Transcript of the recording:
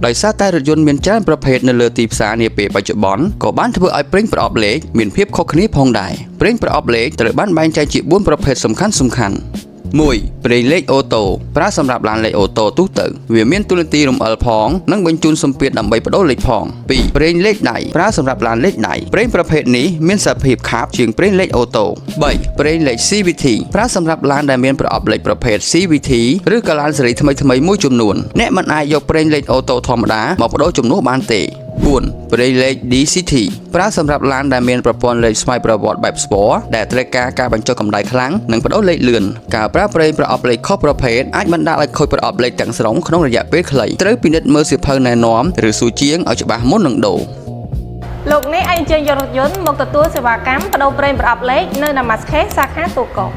ដោយសារតែរថយន្តមានច្រើនប្រភេទនៅលើទីផ្សារនាពេលបច្ចុប្បន្នក៏បានធ្វើឲ្យប្រេងប្រអប់លេខមានភាពខុសគ្នាផងដែរប្រេងប្រអប់លេខត្រូវបានបែងចែកជា4ប្រភេទសំខាន់ៗ 1. ប្រេងលេខអូតូប្រើសម្រាប់ឡានលេខអូតូទូទៅវាមានទូនាទីរំអិលផងនិងបញ្ជូនសម្ពាធដើម្បីបដូរលេខផង 2. ប្រេងលេខដៃប្រើសម្រាប់ឡានលេខដៃប្រេងប្រភេទនេះមានសភាពខាបជាងប្រេងលេខអូតូ 3. ប្រេងលេខ CVT ប្រើសម្រាប់ឡានដែលមានប្រអប់លេខប្រភេទ CVT ឬក៏ឡានស៊េរីថ្មីមួយចំនួនអ្នកមិនអាចយកប្រេងលេខអូតូធម្មតាមកបដូរជំនួសបានទេ 4. ប្រេងលេខ DCT ប្រើសម្រាប់ឡានដែលមានប្រព័ន្ធលេខស្វ័យប្រវត្តិបែបស្ពណ៌ដែលត្រូវការបញ្ចុះកម្ដៅខ្លាំងនិងបដូរលេខលឿនការប្រើប្រេងប្រអប់លេខខុសប្រភេទអាចបណ្ដាលឲ្យខូចប្រអប់លេខទាំងស្រុងក្នុងរយៈពេលខ្លីត្រូវពិនិត្យមើលសៀវភៅណែនាំឬសួរជាងឲ្យច្បាស់មុននឹងដូរ លោកនេះអញ្ជើញយករថយន្តមកទទួលសេវាកម្មបដូរប្រេងប្រអប់លេខនៅ Namaste សាខាទូកោ